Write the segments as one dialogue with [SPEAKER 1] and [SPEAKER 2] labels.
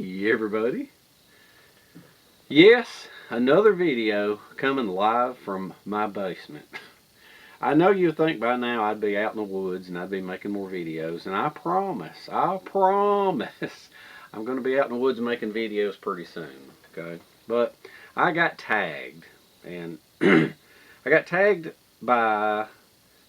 [SPEAKER 1] Hey everybody. Yes, another video coming live from my basement. I know you think by now I'd be out in the woods and I'd be making more videos, and I promise, I'm going to be out in the woods making videos pretty soon, okay? But I got tagged, and I got tagged by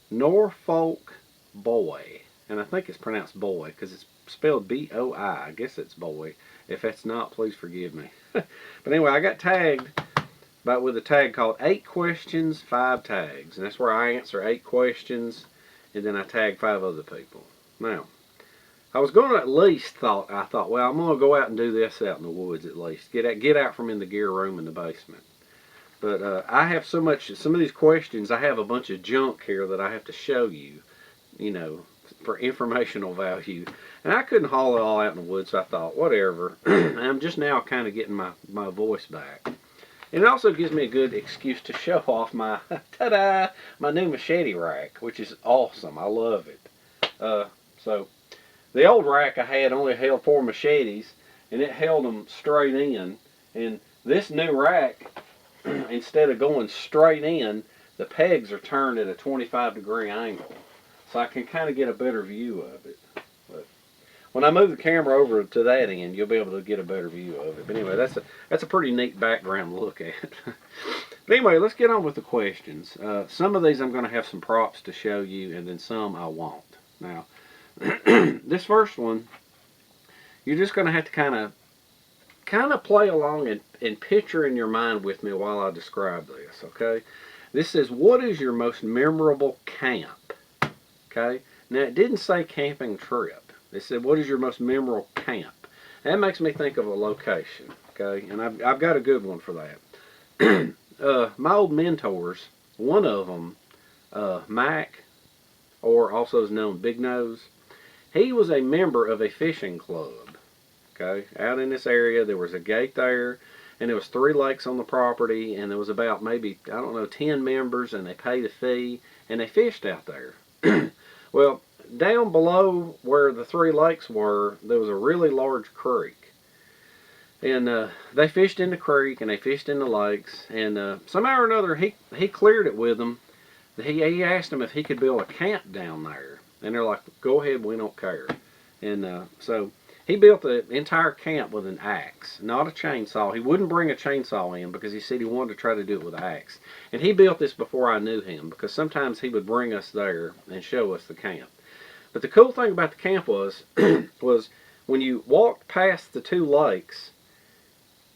[SPEAKER 1] Norfolk Boi, and I think it's pronounced boy because it's spelled B-O-I. I guess it's boy. If that's not, please forgive me. But anyway, I got tagged with a tag called 8 questions, 5 tags. And that's where I answer 8 questions and then I tag 5 other people. Now, I was going to at least I thought, well, I'm going to go out and do this out in the woods at least. Get out from in the gear room in the basement. But I have some of these questions, I have a bunch of junk here that I have to show you, you know, for informational value. And I couldn't haul it all out in the woods, so I thought, whatever. I'm just now kind of getting my voice back. And it also gives me a good excuse to show off my, ta-da, my new machete rack, which is awesome. I love it. So the old rack I had only held 4 machetes, and it held them straight in. And this new rack, instead of going straight in, the pegs are turned at a 25-degree angle. So I can kind of get a better view of it. But when I move the camera over to that end, you'll be able to get a better view of it. But anyway, that's a pretty neat background to look at. But anyway, let's get on with the questions. Some of these I'm going to have some props to show you, and then some I won't. Now, this first one, you're just going to have to kind of play along and picture in your mind with me while I describe this, okay? This says, what is your most memorable camp? Okay? Now, it didn't say camping trip. It said, what is your most memorable camp? That makes me think of a location, okay? And I've got a good one for that. My old mentors, one of them, Mac, or also is known Big Nose, he was a member of a fishing club, okay? Out in this area, there was a gate there, and there was 3 lakes on the property, and there was about maybe, I don't know, 10 members, and they paid a fee, and they fished out there. Well, down below where the 3 lakes were, there was a really large creek. And they fished in the creek and they fished in the lakes. And somehow or another, he cleared it with them. He asked them if he could build a camp down there. And they're like, go ahead, we don't care. And so he built the entire camp with an axe, not a chainsaw. He wouldn't bring a chainsaw in because he said he wanted to try to do it with an axe. And he built this before I knew him, because sometimes he would bring us there and show us the camp. But the cool thing about the camp was, was when you walked past the 2 lakes,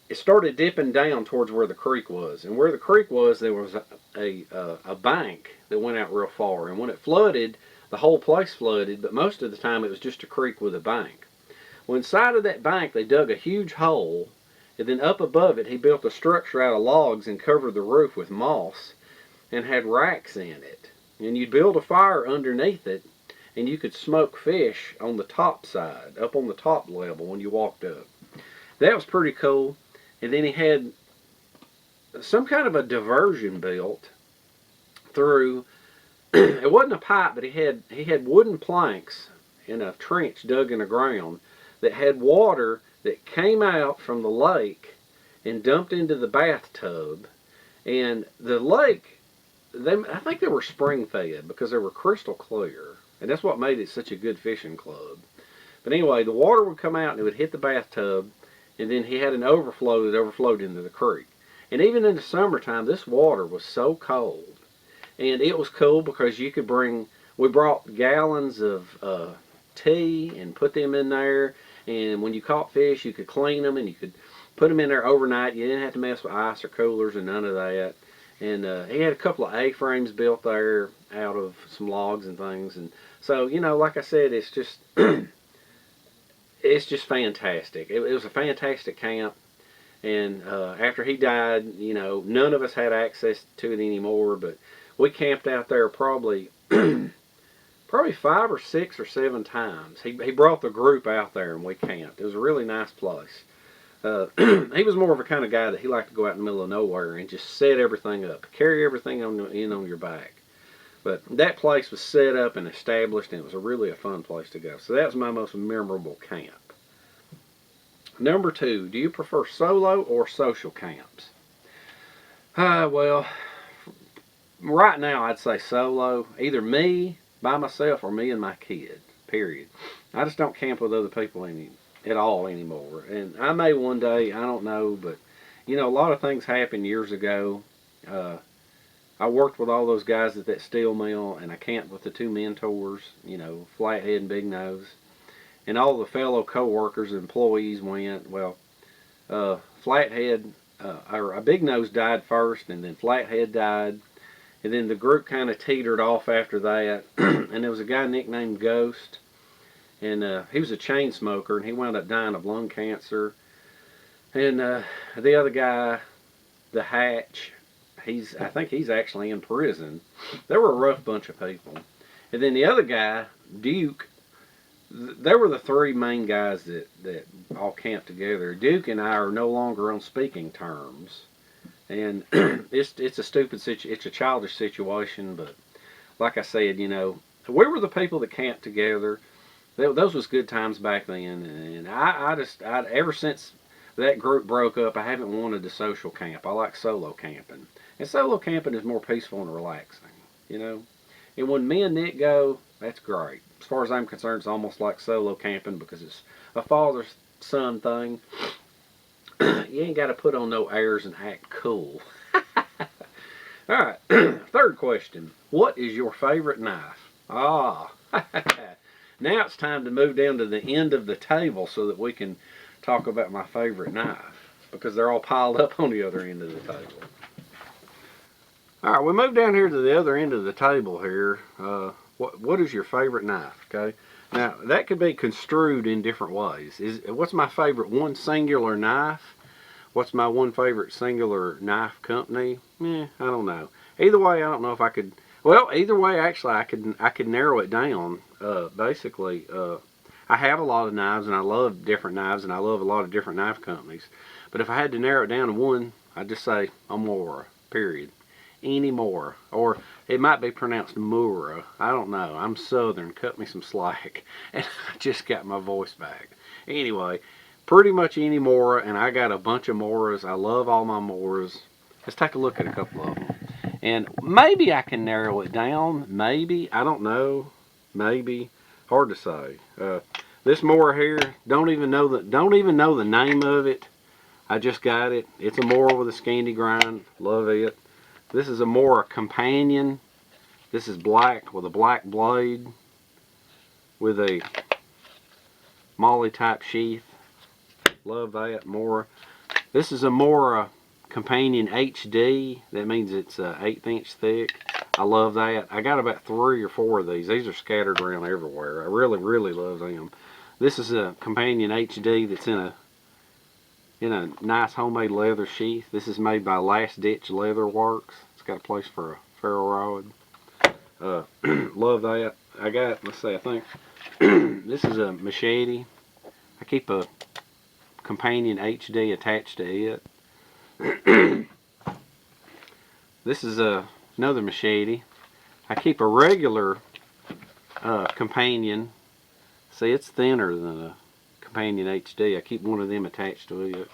[SPEAKER 1] it started dipping down towards where the creek was. And where the creek was, there was a bank that went out real far. And when it flooded, the whole place flooded, but most of the time it was just a creek with a bank. Well, inside of that bank, they dug a huge hole, and then up above it, he built a structure out of logs and covered the roof with moss and had racks in it. And you'd build a fire underneath it, and you could smoke fish on the top side, up on the top level when you walked up. That was pretty cool. And then he had some kind of a diversion built through, it wasn't a pipe, but he had wooden planks in a trench dug in the ground that had water that came out from the lake and dumped into the bathtub. And the lake, I think they were spring fed because they were crystal clear. And that's what made it such a good fishing club. But anyway, the water would come out and it would hit the bathtub, and then he had an overflow that overflowed into the creek. And even in the summertime, this water was so cold. And it was cool because you could we brought gallons of tea and put them in there. And when you caught fish, you could clean them and you could put them in there overnight. You didn't have to mess with ice or coolers or none of that. And he had a couple of A-frames built there out of some logs and things. And so, you know, like I said, it's just it's just fantastic. It was a fantastic camp. And after he died, you know, none of us had access to it anymore. But we camped out there probably 5 or 6 or 7 times. He brought the group out there and we camped. It was a really nice place. He was more of a kind of guy that he liked to go out in the middle of nowhere and just set everything up, carry everything in on your back. But that place was set up and established, and it was really a fun place to go. So that was my most memorable camp. Number 2, do you prefer solo or social camps? Well, right now I'd say solo. Either me by myself or me and my kid, period. I just don't camp with other people at all anymore. And I may one day, I don't know, but you know, a lot of things happened years ago. I worked with all those guys at that steel mill, and I camped with the 2 mentors, you know, Flathead and Big Nose. And all the fellow co-workers and employees went. Well, Flathead, or Big Nose died first, and then Flathead died. And then the group kind of teetered off after that. And there was a guy nicknamed Ghost. And he was a chain smoker, and he wound up dying of lung cancer. And the other guy, the Hatch, I think he's actually in prison. They were a rough bunch of people. And then the other guy, Duke, they were the 3 main guys that all camped together. Duke and I are no longer on speaking terms. And it's a stupid it's a childish situation, but like I said, you know, we were the people that camped together. Those was good times back then, and I ever since that group broke up, I haven't wanted to social camp. I like solo camping. And solo camping is more peaceful and relaxing, you know. And when me and Nick go, that's great. As far as I'm concerned, it's almost like solo camping because it's a father-son thing. You ain't got to put on no airs and act cool. Alright, third question. What is your favorite knife? Now it's time to move down to the end of the table so that we can talk about my favorite knife, because they're all piled up on the other end of the table. Alright, we move down here to the other end of the table here. What is your favorite knife? Okay, now that could be construed in different ways. What's my favorite one singular knife? What's my one favorite singular knife company? I don't know. Either way, I don't know if I could. Well, either way, actually, I could narrow it down. Basically, I have a lot of knives, and I love different knives, and I love a lot of different knife companies. But if I had to narrow it down to one, I'd just say Amora. Period. Any more, or it might be pronounced Mura. I don't know. I'm Southern. Cut me some slack. And I just got my voice back. Anyway, pretty much any Mora, and I got a bunch of Moras. I love all my Moras. Let's take a look at a couple of them. And maybe I can narrow it down. Maybe. I don't know. Maybe. Hard to say. This Mora here, don't even know the name of it. I just got it. It's a Mora with a Scandi grind. Love it. This is a Mora Companion. This is black with a black blade with a Molly type sheath. Love that Mora. This is a Mora Companion HD. That means it's 1/8 inch thick. I love that. I got about 3 or 4 of these. These are scattered around everywhere. I really, really love them. This is a Companion HD that's in a nice homemade leather sheath. This is made by Last Ditch Leather Works. It's got a place for a ferro rod. Love that. I got, let's see, I think this is a machete. I keep a Companion HD attached to it. This is another machete. I keep a regular Companion. See, it's thinner than a Companion HD. I keep one of them attached to it.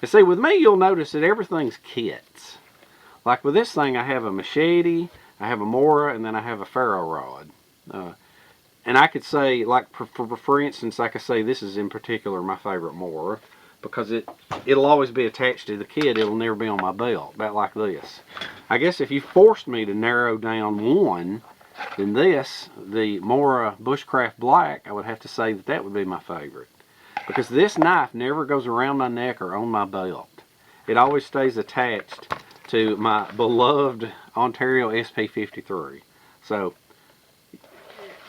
[SPEAKER 1] And see, with me, you'll notice that everything's kits. Like with this thing, I have a machete, I have a Mora, and then I have a ferro rod. And I could say, like for instance, I could say this is in particular my favorite Mora, because it'll always be attached to the kit. It'll never be on my belt, about like this. I guess if you forced me to narrow down one, then this, the Mora Bushcraft Black, I would have to say that would be my favorite. Because this knife never goes around my neck or on my belt. It always stays attached to my beloved Ontario SP53. So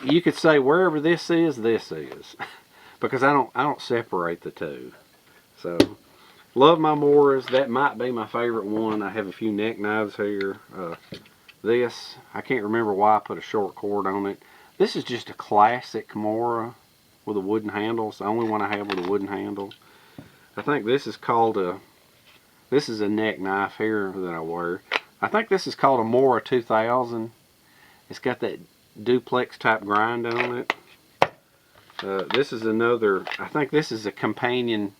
[SPEAKER 1] you could say wherever this is, because I don't separate the two. So love my Moras. That might be my favorite one. I have a few neck knives here. This, I can't remember why I put a short cord on it. This is just a classic Mora with a wooden handle. It's the only one I have with a wooden handle. I think this is called this is a neck knife here that I wear. I think this is called a Mora 2000. It's got that duplex type grind on it. This is another, I think this is a Companion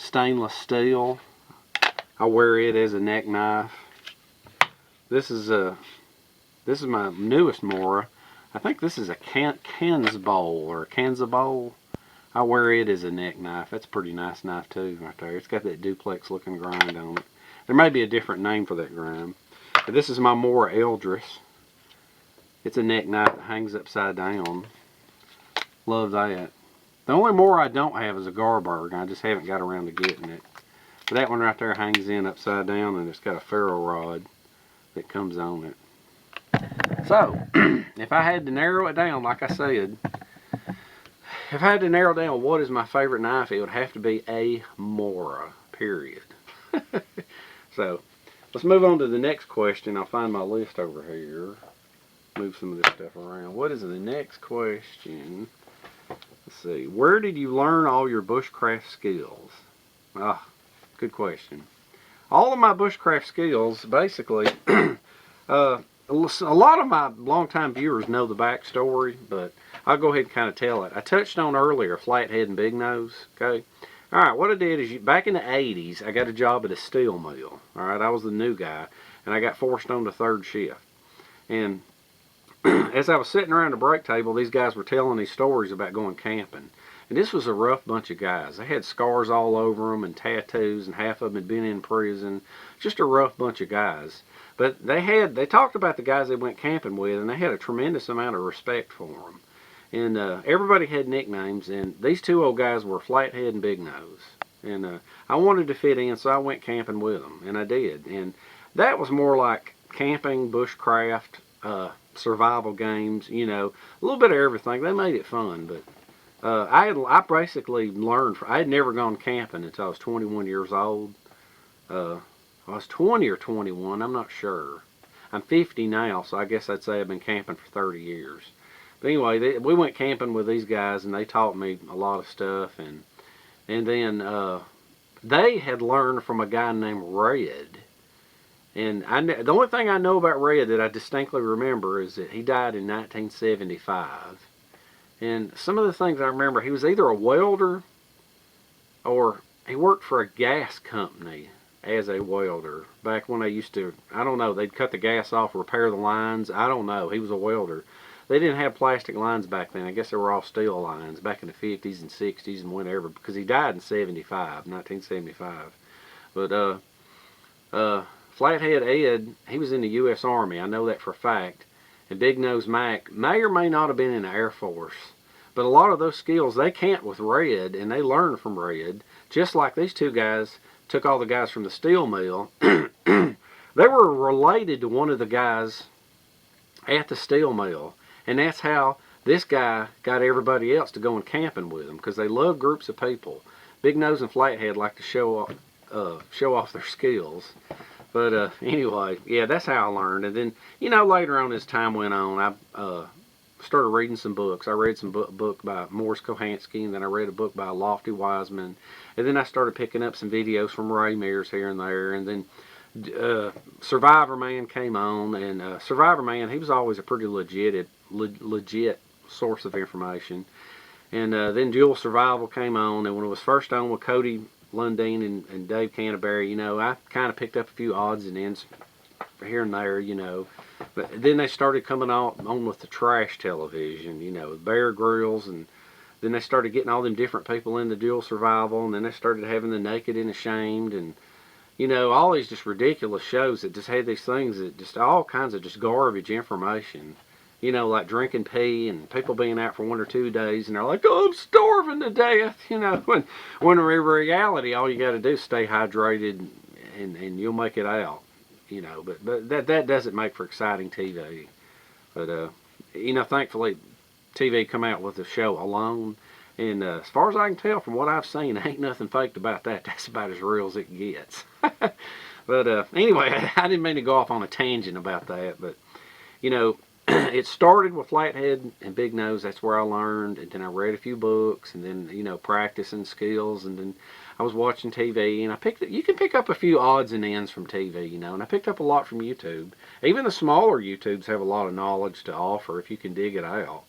[SPEAKER 1] stainless steel. I wear it as a neck knife. This is my newest Mora. I think this is a Kanza bowl. I wear it as a neck knife. That's a pretty nice knife too, right there. It's got that duplex looking grind on it. There may be a different name for that grind. But this is my Mora Eldris. It's a neck knife that hangs upside down. Love that. The only Mora I don't have is a Garberg. I just haven't got around to getting it. But that one right there hangs in upside down, and it's got a ferro rod that comes on it. So, if I had to narrow it down, like I said, if I had to narrow down what is my favorite knife, it would have to be a Mora, period. So, let's move on to the next question. I'll find my list over here. Move some of this stuff around. What is the next question? Let's see. Where did you learn all your bushcraft skills? Ah, good question. All of my bushcraft skills, basically, a lot of my longtime viewers know the backstory, but I'll go ahead and kind of tell it. I touched on earlier flathead and big nose, okay? Alright, what I did is, back in the 80s, I got a job at a steel mill. Alright, I was the new guy, and I got forced on to third shift. And as I was sitting around the break table, these guys were telling these stories about going camping. And this was a rough bunch of guys. They had scars all over them and tattoos, and half of them had been in prison. Just a rough bunch of guys. But they talked about the guys they went camping with, and they had a tremendous amount of respect for them. And everybody had nicknames, and these two old guys were Flathead and Big Nose. And I wanted to fit in, so I went camping with them, and I did. And that was more like camping, bushcraft, survival games, you know, a little bit of everything. They made it fun, but I basically learned. I had never gone camping until I was 21 years old. I was 20 or 21, I'm not sure. I'm 50 now, so I guess I'd say I've been camping for 30 years. But anyway, we went camping with these guys, and they taught me a lot of stuff. And then they had learned from a guy named Red. And the only thing I know about Red that I distinctly remember is that he died in 1975. And some of the things I remember, he was either a welder or he worked for a gas company as a welder. Back when they used to, I don't know, they'd cut the gas off, repair the lines. I don't know. He was a welder. They didn't have plastic lines back then. I guess they were all steel lines back in the 50s and 60s and whatever, because he died in 1975. But Flathead Ed, he was in the U.S. Army. I know that for a fact. And Big Nose Mac may or may not have been in the Air Force. But a lot of those skills, they camped with Red, and they learned from Red. Just like these two guys took all the guys from the steel mill. They were related to one of the guys at the steel mill. And that's how this guy got everybody else to go and camping with him, because they love groups of people. Big Nose and Flathead like to show off their skills. But anyway, yeah, that's how I learned. And then, you know, later on as time went on, I started reading some books. I read some book by Morris Kohansky, and then I read a book by Lofty Wiseman. And then I started picking up some videos from Ray Mears here and there. And then Survivor Man came on, and Survivor Man, he was always a pretty legit source of information. And then Dual Survival came on, and when it was first on with Cody Lundeen and Dave Canterbury, you know, I kind of picked up a few odds and ends here and there, you know. But then they started coming on with the trash television, you know, Bear Grylls, and then they started getting all them different people into Dual Survival, and then they started having the Naked and Ashamed, and you know, all these just ridiculous shows that just had these things that just all kinds of just garbage information. You know, like drinking pee and people being out for 1 or 2 days and they're like, oh, I'm starving to death, you know. When in reality, all you got to do is stay hydrated and you'll make it out, you know. But that doesn't make for exciting TV. But, you know, thankfully, TV come out with the show Alone. And as far as I can tell from what I've seen, ain't nothing faked about that. That's about as real as it gets. But anyway, I didn't mean to go off on a tangent about that. But, you know, it started with Flathead and Big Nose. That's where I learned. And then I read a few books. And then, you know, practicing skills. And then I was watching TV. And you can pick up a few odds and ends from TV, you know. And I picked up a lot from YouTube. Even the smaller YouTubes have a lot of knowledge to offer if you can dig it out,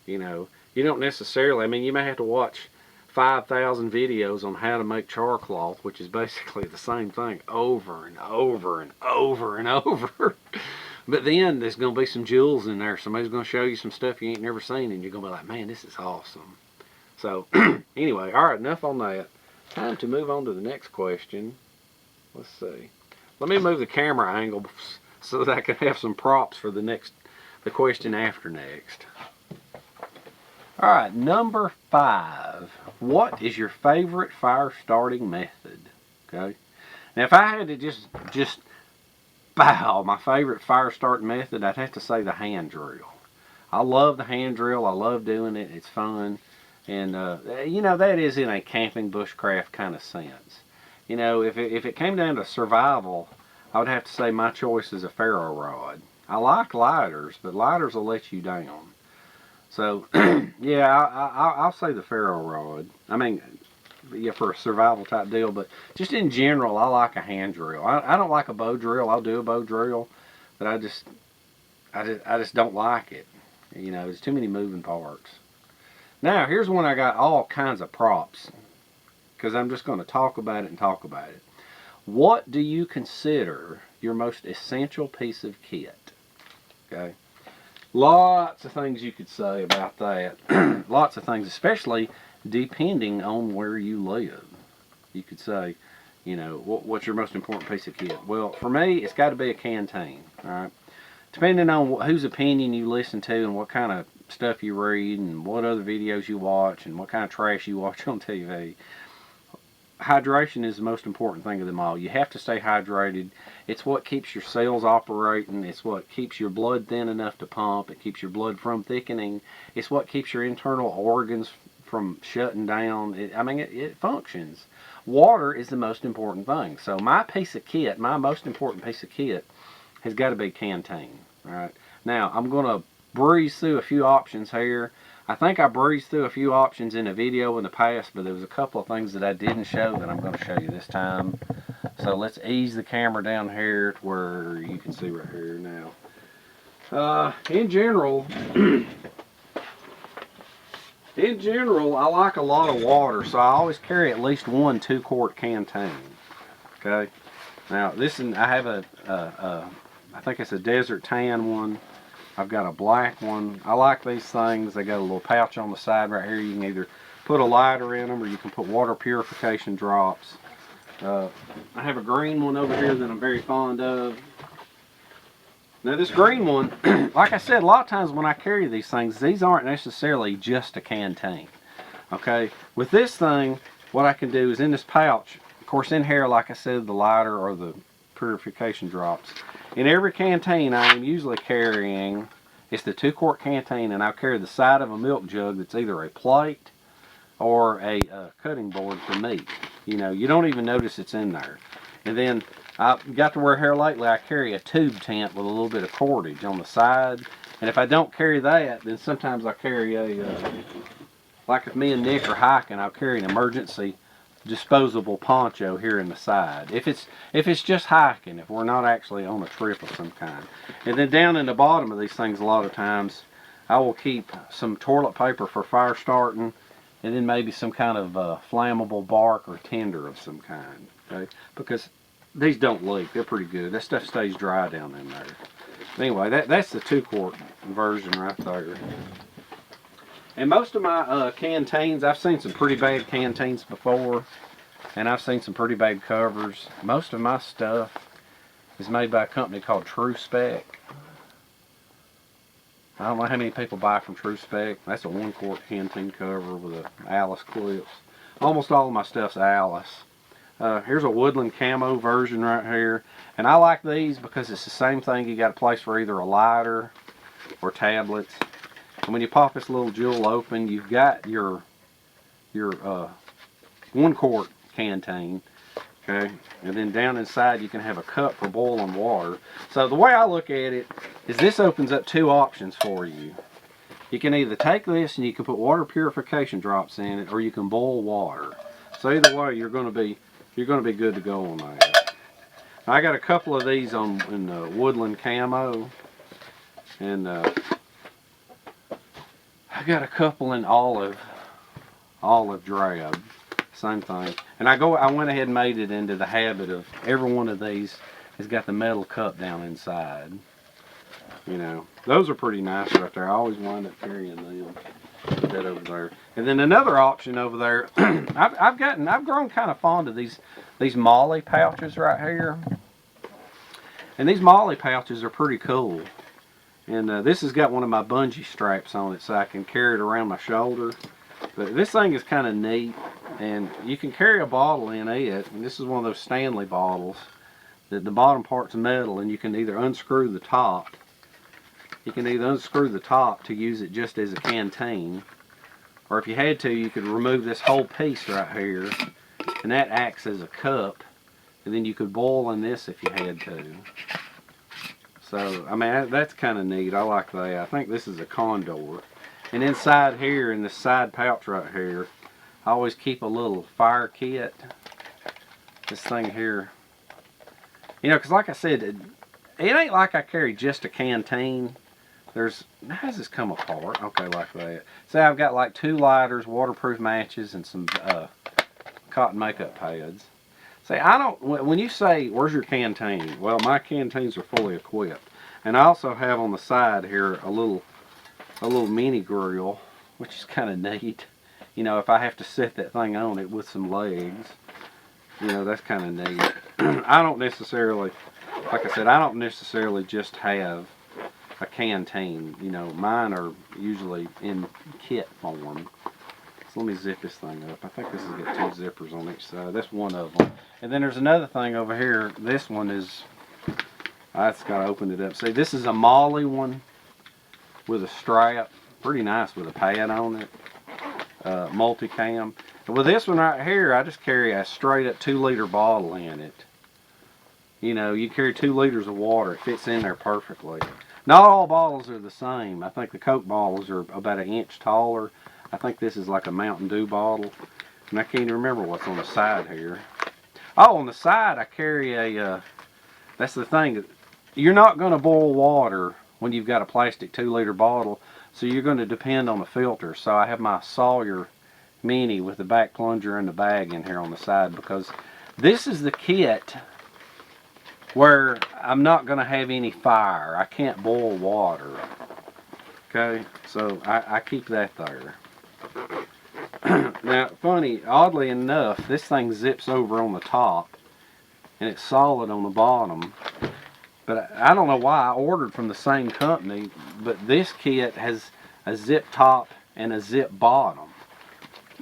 [SPEAKER 1] you know. You don't necessarily, I mean, you may have to watch 5,000 videos on how to make char cloth, which is basically the same thing over and over and over and over. But then there's going to be some jewels in there. Somebody's going to show you some stuff you ain't never seen, and you're going to be like, man, this is awesome. So, anyway, all right, enough on that. Time to move on to the next question. Let's see. Let me move the camera angle so that I can have some props for the question after next. All right, number 5. What is your favorite fire starting method? Okay. Now, if I had to just my favorite fire starting method, I'd have to say the hand drill. I love the hand drill. I love doing it. It's fun. And, you know, that is in a camping bushcraft kind of sense. You know, if it came down to survival, I would have to say my choice is a ferro rod. I like lighters, but lighters will let you down. So, yeah, I'll say the ferro rod. I mean, yeah, for a survival type deal, but just in general, I like a hand drill. I don't like a bow drill. I'll do a bow drill, but I just don't like it. You know, there's too many moving parts. Now, here's one I got all kinds of props, because I'm just going to talk about it and talk about it. What do you consider your most essential piece of kit? Okay. Lots of things you could say about that. Lots of things, especially depending on where you live. You could say, you know, what's your most important piece of kit? Well, for me, it's got to be a canteen. All right. Depending on whose opinion you listen to and what kind of stuff you read and what other videos you watch and what kind of trash you watch on TV, hydration is the most important thing of them all. You have to stay hydrated. It's what keeps your cells operating. It's what keeps your blood thin enough to pump. It keeps your blood from thickening. It's what keeps your internal organs from shutting down. It functions. Water is the most important thing. So my most important piece of kit has got to be canteen. All right. Now I'm going to breeze through a few options here. I think I breezed through a few options in a video in the past, but there was a couple of things that I didn't show that I'm going to show you this time. So let's ease the camera down here to where you can see right here now. In general, I like a lot of water, so I always carry at least one 2-quart canteen. Okay. Now I have I think it's a desert tan one. I've got a black one. I like these things. They got a little pouch on the side right here. You can either put a lighter in them or you can put water purification drops. I have a green one over here that I'm very fond of. Now this green one, like I said, a lot of times when I carry these things, these aren't necessarily just a canteen. Okay, with this thing, what I can do is in this pouch, of course in here, like I said, the lighter or the purification drops. In every canteen I am usually carrying, it's the 2-quart canteen, and I'll carry the side of a milk jug that's either a plate or a cutting board for meat. You know, you don't even notice it's in there. And then I got to where here lately I carry a tube tent with a little bit of cordage on the side. And if I don't carry that, then sometimes I carry like if me and Nick are hiking, I'll carry an emergency disposable poncho here in the side. If it's just hiking, if we're not actually on a trip of some kind. And then down in the bottom of these things, a lot of times I will keep some toilet paper for fire starting, and then maybe some kind of flammable bark or tinder of some kind. Okay, because these don't leak. They're pretty good. That stuff stays dry down in there. Anyway, that's the 2-quart version right there. And most of my canteens, I've seen some pretty bad canteens before, and I've seen some pretty bad covers. Most of my stuff is made by a company called True Spec. I don't know how many people buy from True Spec. That's a 1-quart canteen cover with a Alice clips. Almost all of my stuff's Alice. Here's a woodland camo version right here. And I like these because it's the same thing. You got a place for either a lighter or tablets. And when you pop this little jewel open, you've got your 1-quart canteen. Okay, and then down inside you can have a cup for boiling water. So the way I look at it is this opens up 2 options for you. You can either take this and you can put water purification drops in it, or you can boil water. So either way, you're going to be good to go on that. I got a couple of these in woodland camo, and I got a couple in olive. olive drab. Same thing. And I went ahead and made it into the habit of every one of these has got the metal cup down inside. You know, those are pretty nice right there. I always wind up carrying them. Put that over there. And then another option over there, I've grown kind of fond of these molly pouches right here. And these molly pouches are pretty cool. And this has got one of my bungee straps on it so I can carry it around my shoulder. But this thing is kind of neat. And you can carry a bottle in it. And this is one of those Stanley bottles. The bottom part's metal, and you can either unscrew the top. You can either unscrew the top to use it just as a canteen. Or if you had to, you could remove this whole piece right here. And that acts as a cup. And then you could boil in this if you had to. So, I mean, that's kind of neat. I like that. I think this is a condor. And inside here, in this side pouch right here, I always keep a little fire kit. This thing here. You know, because like I said, it ain't like I carry just a canteen. How does this come apart? Okay, like that. See, I've got like 2 lighters, waterproof matches, and some cotton makeup pads. See, when you say, where's your canteen? Well, my canteens are fully equipped. And I also have on the side here a little mini grill, which is kind of neat. You know, if I have to set that thing on it with some legs, you know, that's kind of neat. I don't necessarily, like I said, I don't necessarily just have a canteen. You know, mine are usually in kit form. So let me zip this thing up. I think this has got 2 zippers on each side. That's one of them. And then there's another thing over here. This one is, I just got to open it up. See, this is a molly one with a strap. Pretty nice with a pad on it. Multicam. And with this one right here, I just carry a straight up 2-liter bottle in it. You know, you carry 2 liters of water. It fits in there perfectly. Not all bottles are the same. I think the Coke bottles are about 1 inch taller. I think this is like a Mountain Dew bottle. And I can't even remember what's on the side here. Oh, on the side I carry a, that's the thing. You're not going to boil water when you've got a plastic 2-liter bottle. So you're going to depend on the filter. So I have my Sawyer Mini with the back plunger and the bag in here on the side. Because this is the kit where I'm not going to have any fire. I can't boil water. Okay, so I keep that there. Now, funny, oddly enough, this thing zips over on the top, and it's solid on the bottom. But I don't know why I ordered from the same company, but this kit has a zip top and a zip bottom.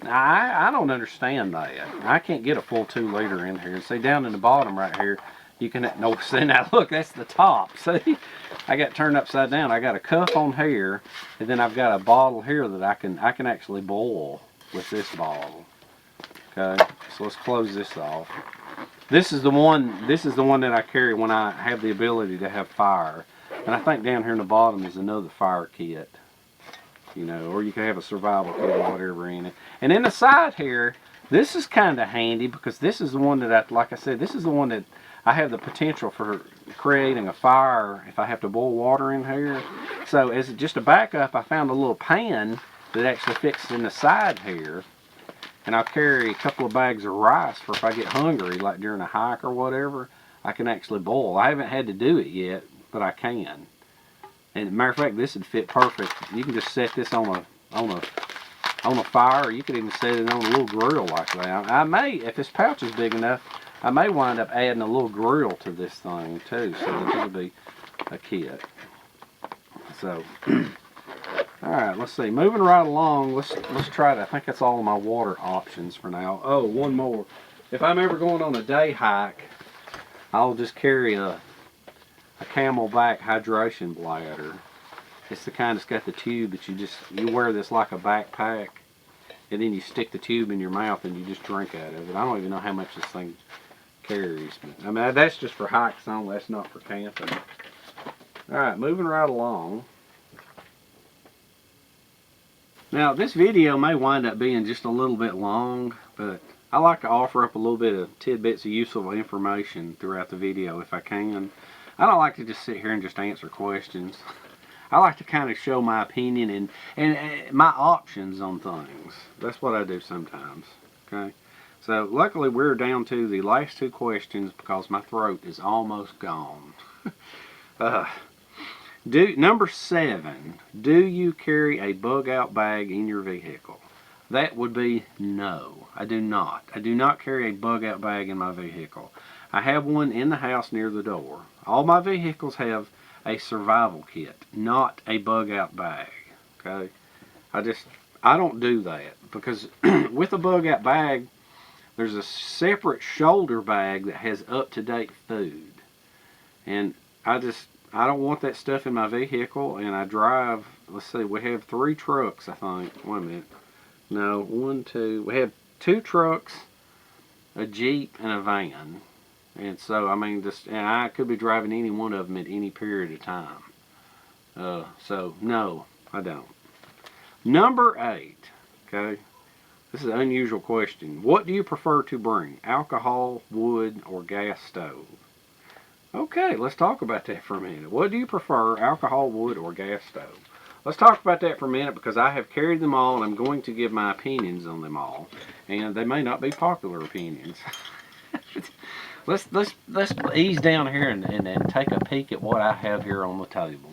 [SPEAKER 1] Now, I don't understand that. I can't get a full 2-liter in here. See, down in the bottom right here, you can, no, see, now look, that's the top. See, I got turned upside down. I got a cup on here, and then I've got a bottle here that I can actually boil with this bottle. Okay, so let's close this off. This is the one that I carry when I have the ability to have fire. And I think down here in the bottom is another fire kit. You know, or you can have a survival kit or whatever in it. And in the side here, this is kind of handy because this is the one that like I said, this is the one that I have the potential for creating a fire if I have to boil water in here. So as just a backup, I found a little pan that actually fits in the side here. And I'll carry a couple of bags of rice for if I get hungry, like during a hike or whatever, I can actually boil. I haven't had to do it yet, but I can. And matter of fact, this would fit perfect. You can just set this on a fire, or you could even set it on a little grill like that. I may, if this pouch is big enough, I may wind up adding a little grill to this thing too, so that it'll be a kit. So, all right, let's see. Moving right along, let's try to. I think that's all of my water options for now. Oh, one more. If I'm ever going on a day hike, I'll just carry a Camelback hydration bladder. It's the kind that's got the tube that you wear this like a backpack, and then you stick the tube in your mouth and you just drink out of it. I don't even know how much this thing carries, but I mean that's just for hikes only. That's not for camping. All right, moving right along. Now this video may wind up being just a little bit long, but I like to offer up a little bit of tidbits of useful information throughout the video if I can. I don't like to just sit here and just answer questions. I like to kind of show my opinion and my options on things. That's what I do sometimes. Okay. So luckily we're down to the last two questions because my throat is almost gone. Number 7, do you carry a bug out bag in your vehicle? That would be no. I do not. I do not carry a bug out bag in my vehicle. I have one in the house near the door. All my vehicles have a survival kit, not a bug out bag. Okay? I don't do that because with a bug out bag, there's a separate shoulder bag that has up-to-date food. And I don't want that stuff in my vehicle, and I drive, let's see, we have 3 trucks, I think. Wait a minute. No, 1, 2. We have 2 trucks, a Jeep, and a van. And so, I mean, and I could be driving any one of them at any period of time. So, no, I don't. Number 8, okay? This is an unusual question. What do you prefer to bring? Alcohol, wood, or gas stove? Okay, let's talk about that for a minute. What do you prefer, alcohol, wood, or gas stove? Let's talk about that for a minute because I have carried them all and I'm going to give my opinions on them all. And they may not be popular opinions. Let's ease down here and take a peek at what I have here on the table.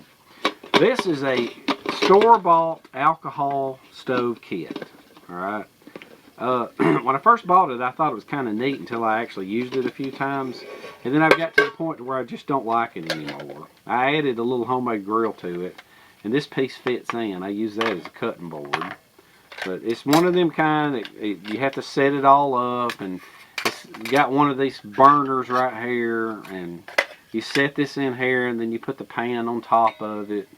[SPEAKER 1] This is a store-bought alcohol stove kit. Alright. When I first bought it, I thought it was kind of neat until I actually used it a few times. And then I've got to the point where I just don't like it anymore. I added a little homemade grill to it. And this piece fits in. I use that as a cutting board. But it's one of them kind that you have to set it all up. And it's got one of these burners right here. And you set this in here and then you put the pan on top of it.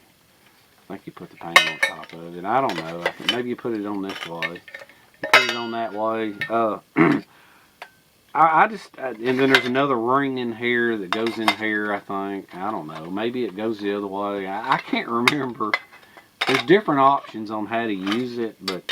[SPEAKER 1] I think you put the pan on top of it. I don't know. Maybe you put it on this way. You put it on that way. And then there's another ring in here that goes in here, I think. I don't know. Maybe it goes the other way. I can't remember. There's different options on how to use it, but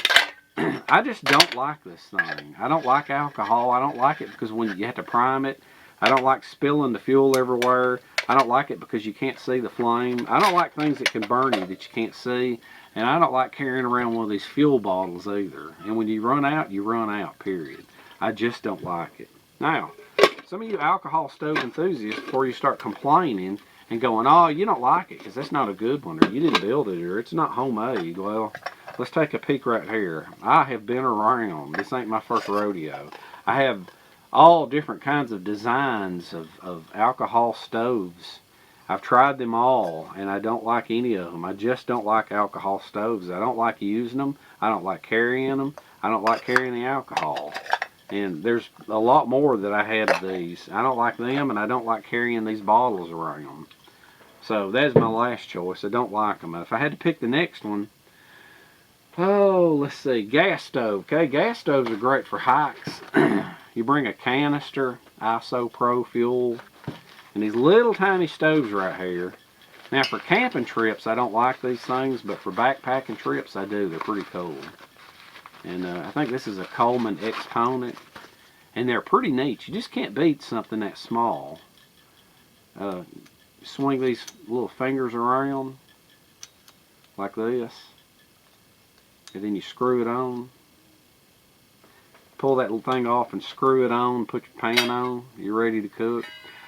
[SPEAKER 1] I just don't like this thing. I don't like alcohol. I don't like it because when you have to prime it, I don't like spilling the fuel everywhere. I don't like it because you can't see the flame. I don't like things that can burn you that you can't see. And I don't like carrying around one of these fuel bottles either. And when you run out, period. I just don't like it. Now, some of you alcohol stove enthusiasts, before you start complaining and going, oh, you don't like it because that's not a good one, or you didn't build it, or it's not homemade. Well, let's take a peek right here. I have been around. This ain't my first rodeo. I have all different kinds of designs of alcohol stoves. I've tried them all, and I don't like any of them. I just don't like alcohol stoves. I don't like using them. I don't like carrying them. I don't like carrying the alcohol. And there's a lot more that I had of these. I don't like them, and I don't like carrying these bottles around. So that's my last choice. I don't like them. If I had to pick the next one, oh, let's see, gas stove. Okay, gas stoves are great for hikes. You bring a canister, ISO Pro fuel, and these little tiny stoves right here. Now for camping trips, I don't like these things, but for backpacking trips, I do. They're pretty cool. And I think this is a Coleman Exponent. And they're pretty neat. You just can't beat something that small. Swing these little fingers around like this. And then you screw it on. Pull that little thing off and screw it on. Put your pan on. You're ready to cook.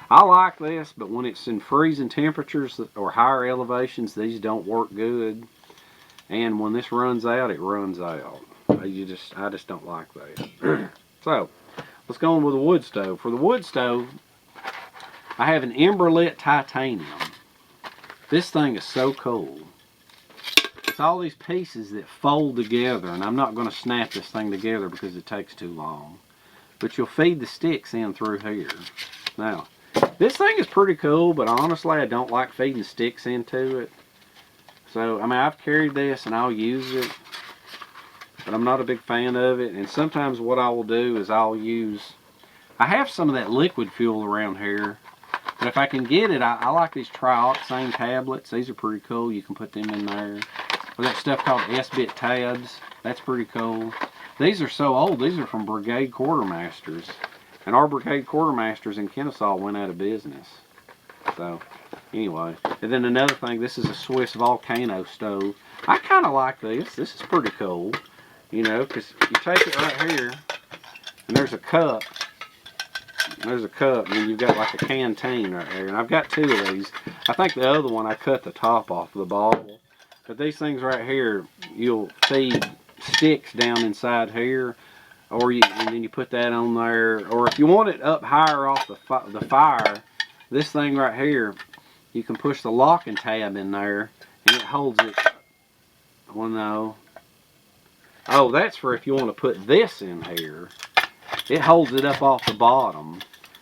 [SPEAKER 1] I like this, but when it's in freezing temperatures or higher elevations, these don't work good. And when this runs out, it runs out. I just don't like that. So, let's go on with the wood stove. For the wood stove, I have an Emberlit Titanium. This thing is so cool. It's all these pieces that fold together, and I'm not going to snap this thing together because it takes too long. But you'll feed the sticks in through here. Now, this thing is pretty cool, but honestly, I don't like feeding sticks into it. So, I mean, I've carried this and I'll use it, but I'm not a big fan of it. And sometimes what I will do is I have some of that liquid fuel around here, but if I can get it, I like these trioxane tablets. These are pretty cool. You can put them in there. Or that stuff called S-bit tabs. That's pretty cool. These are so old. These are from Brigade Quartermasters. And our Brigade Quartermasters in Kennesaw went out of business. So, Anyway, and then another thing, this is a Swiss volcano stove. I kind of like this. This is pretty cool, you know, because you take it right here, and there's a cup. There's a cup, and then you've got like a canteen right here. And I've got 2 of these. I think the other one, I cut the top off of the bottle. But these things right here, you'll feed sticks down inside here, or and then you put that on there. Or if you want it up higher off the fire, this thing right here, you can push the locking tab in there, and it holds it. Well, no. Oh, that's for if you want to put this in here. It holds it up off the bottom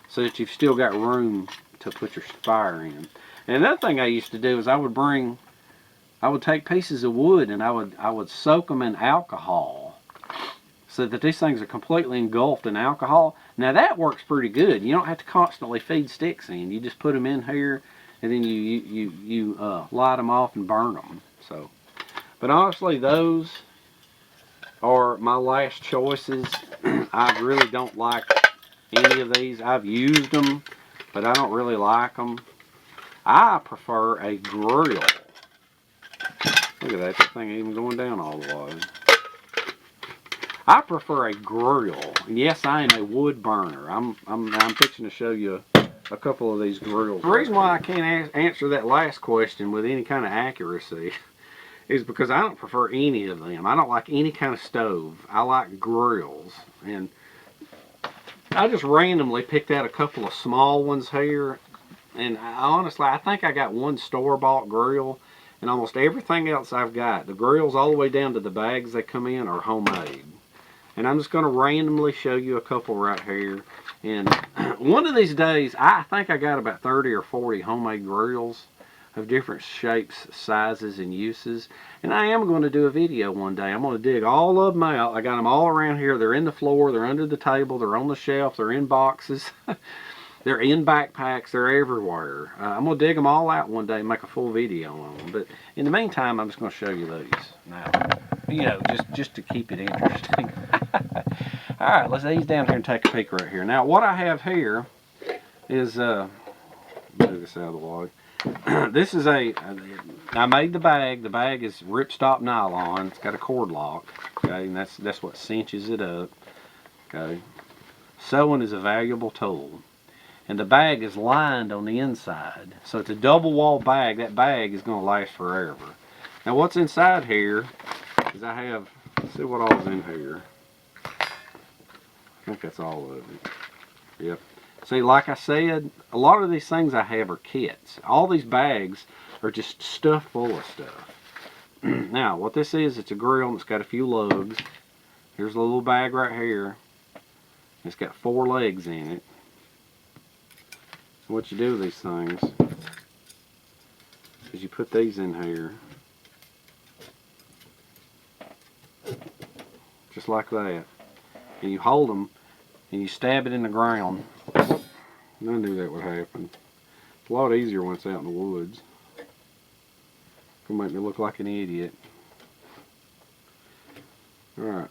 [SPEAKER 1] so that you've still got room to put your fire in. And another thing I used to do is I would take pieces of wood and I would soak them in alcohol so that these things are completely engulfed in alcohol. Now that works pretty good. You don't have to constantly feed sticks in. You just put them in here and then you light them off and burn them. So, but honestly, those are my last choices. I really don't like any of these. I've used them, but I don't really like them. I prefer a grill. Look at that thing ain't even going down all the way. I prefer a grill. And yes, I am a wood burner. I'm fixing to show you a couple of these grills. The reason why I can't answer that last question with any kind of accuracy is because I don't prefer any of them. I don't like any kind of stove. I like grills. And I just randomly picked out a couple of small ones here. And honestly, I think I got one store-bought grill. And almost everything else I've got, the grills all the way down to the bags they come in, are homemade. And I'm just going to randomly show you a couple right here. And one of these days, I think I got about 30 or 40 homemade grills of different shapes, sizes, and uses. And I am going to do a video one day. I'm going to dig all of them out. I got them all around here. They're in the floor. They're under the table. They're on the shelf. They're in boxes. They're in backpacks. They're everywhere. I'm going to dig them all out one day and make a full video on them. But in the meantime, I'm just going to show you these now. You know, just to keep it interesting. All right, let's ease down here and take a peek right here. Now, what I have here is, move this out of the way. This is I made the bag. The bag is ripstop nylon. It's got a cord lock. Okay, and that's what cinches it up. Okay, sewing is a valuable tool, and the bag is lined on the inside, so it's a double wall bag. That bag is going to last forever. Now, what's inside here is I have. Let's see what all's in here. I think that's all of it. Yep. See, like I said, a lot of these things I have are kits. All these bags are just stuffed full of stuff. Now, what this is, it's a grill and it's got a few lugs. Here's a little bag right here. It's got 4 legs in it. So what you do with these things is you put these in here. Just like that. And you hold them and you stab it in the ground. I knew that would happen. It's a lot easier when it's out in the woods. It's gonna make me look like an idiot. Alright.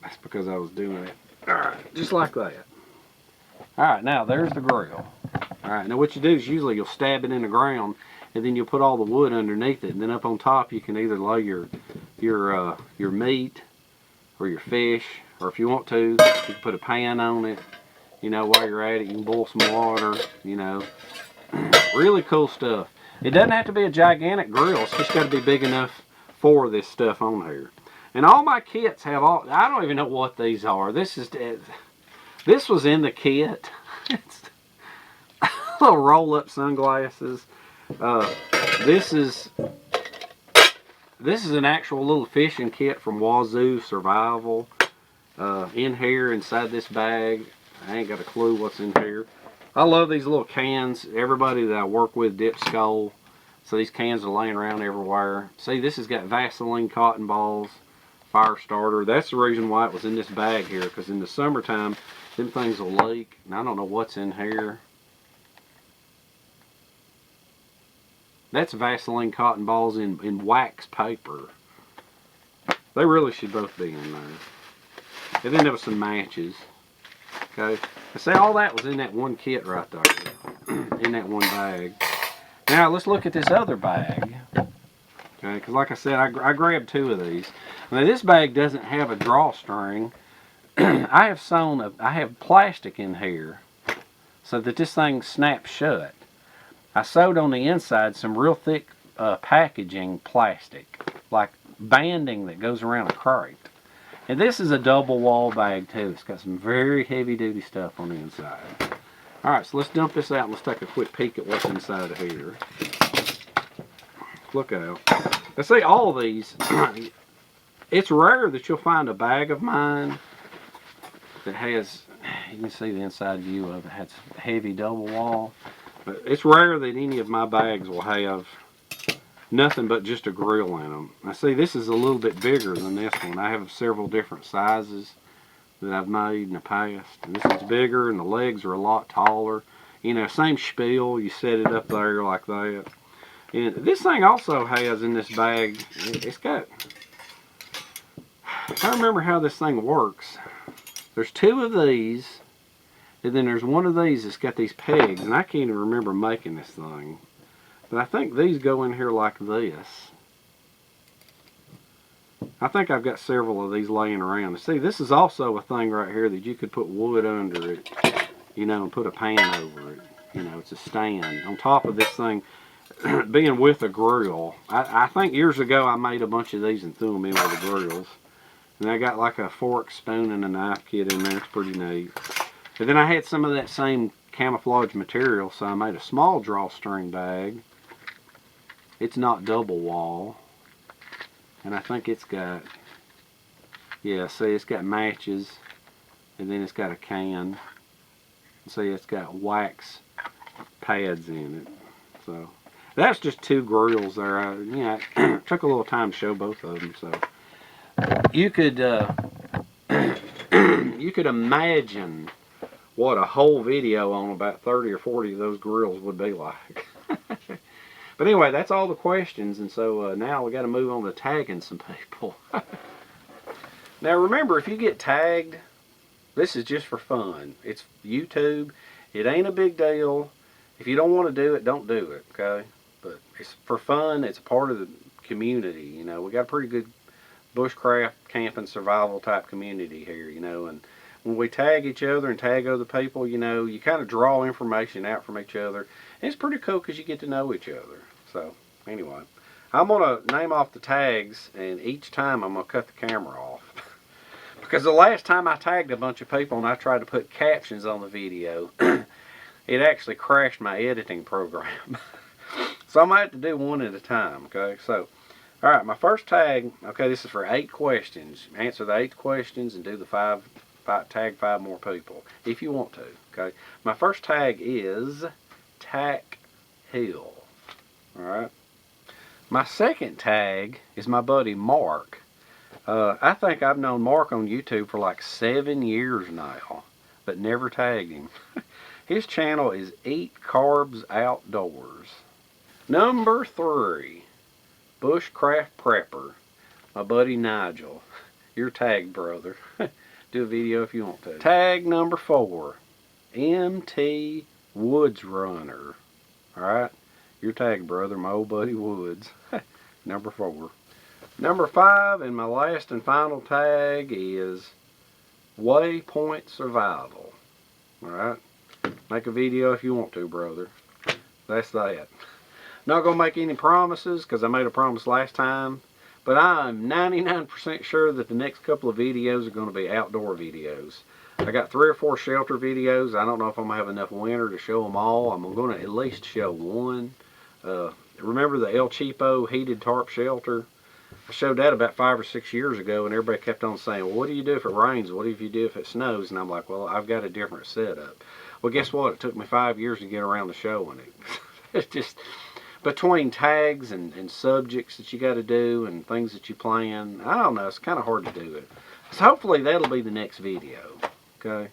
[SPEAKER 1] That's because I was doing it. Alright, just like that. Alright, now there's the grill. Alright, now what you do is usually you'll stab it in the ground and then you'll put all the wood underneath it, and then up on top you can either lay your meat or your fish, or if you want to, you can put a pan on it. You know, while you're at it, you can boil some water, you know. Really cool stuff. It doesn't have to be a gigantic grill. It's just got to be big enough for this stuff on here. And all my kits have all, I don't even know what these are. This was in the kit. It's little roll-up sunglasses. This is an actual little fishing kit from Wazoo Survival. In here, inside this bag. I ain't got a clue what's in here. I love these little cans. Everybody that I work with dips skull. So these cans are laying around everywhere. See, this has got Vaseline cotton balls, fire starter. That's the reason why it was in this bag here, because in the summertime, them things will leak. And I don't know what's in here. That's Vaseline cotton balls in wax paper. They really should both be in there. And then there was some matches. Okay. I say all that was in that one kit right there. in that one bag. Now let's look at this other bag. Okay, because like I said, I grabbed 2 of these. Now this bag doesn't have a drawstring. I have plastic in here so that this thing snaps shut. I sewed on the inside some real thick packaging plastic, like banding that goes around a crate. And this is a double wall bag too. It's got some very heavy duty stuff on the inside. Alright, so let's dump this out and let's take a quick peek at what's inside of here. Look out. Let's see, all of these, it's rare that you'll find a bag of mine that has, you can see the inside view of it, has heavy double wall. But it's rare that any of my bags will have nothing but just a grill in them. Now see, this is a little bit bigger than this one. I have several different sizes that I've made in the past. And this one's bigger and the legs are a lot taller. You know, same spiel, you set it up there like that. And this thing also has in this bag, it's got, I can't remember how this thing works. There's 2 of these, and then there's one of these that's got these pegs, and I can't even remember making this thing. But I think these go in here like this. I think I've got several of these laying around. See, this is also a thing right here that you could put wood under it, you know, and put a pan over it. You know, it's a stand. On top of this thing, being with a grill, I think years ago I made a bunch of these and threw them in with the grills. And I got like a fork, spoon, and a knife kit in there. It's pretty neat. And then I had some of that same camouflage material, so I made a small drawstring bag. It's not double wall. And I think it's got, yeah, see, it's got matches. And then it's got a can. See, it's got wax pads in it. So that's just 2 grills there. It took a little time to show both of them. So you could you could imagine what a whole video on about 30 or 40 of those grills would be like. But anyway, that's all the questions, and so now we got to move on to tagging some people. Now remember, if you get tagged, this is just for fun. It's YouTube. It ain't a big deal. If you don't want to do it, don't do it, okay? But it's for fun. It's a part of the community, you know. We got a pretty good bushcraft, camping, survival type community here, you know. And when we tag each other and tag other people, you know, you kind of draw information out from each other. And it's pretty cool because you get to know each other. So, anyway, I'm going to name off the tags, and each time I'm going to cut the camera off. Because the last time I tagged a bunch of people and I tried to put captions on the video, it actually crashed my editing program. So I'm going to have to do one at a time, okay? So, alright, my first tag, okay, this is for 8 questions. Answer the 8 questions and do the tag 5 more people, if you want to, okay? My first tag is Tack Hill, alright? My second tag is my buddy Mark. I think I've known Mark on YouTube for like 7 years now, but never tagged him. His channel is EatCarbsOutdoors. Number 3, Bushcraft Prepper, my buddy Nigel. You're tagged, brother. Do a video if you want to. Tag number 4, MTwoodsrunner. Alright? You're tagged, brother, my old buddy Woods. Number 4. Number 5, and my last and final tag is Waypoint Survival. Alright? Make a video if you want to, brother. That's that. Not going to make any promises because I made a promise last time. But I'm 99% sure that the next couple of videos are going to be outdoor videos. I got 3 or 4 shelter videos. I don't know if I'm going to have enough winter to show them all. I'm going to at least show one. Remember the El Cheapo heated tarp shelter? I showed that about 5 or 6 years ago, and everybody kept on saying, well, what do you do if it rains? What do you do if it snows? And I'm like, well, I've got a different setup. Well, guess what? It took me 5 years to get around to showing it. It's just between tags and subjects that you got to do and things that you plan. I don't know. It's kind of hard to do it. So hopefully that'll be the next video. Okay.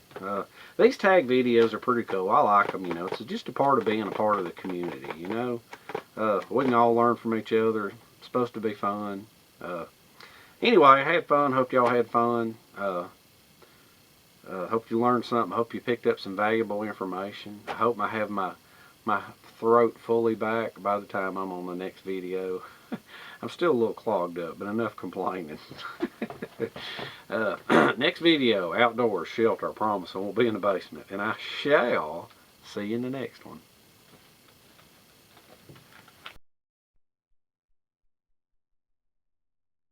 [SPEAKER 1] These tag videos are pretty cool. I like them. You know, it's just a part of being a part of the community. You know, we can all learn from each other. It's supposed to be fun. Anyway, I had fun. Hope y'all had fun. Hope you learned something. Hope you picked up some valuable information. I hope I have my my throat fully back by the time I'm on the next video. I'm still a little clogged up, but enough complaining. Next video, outdoors, shelter, I promise I won't be in the basement. And I shall see you in the next one.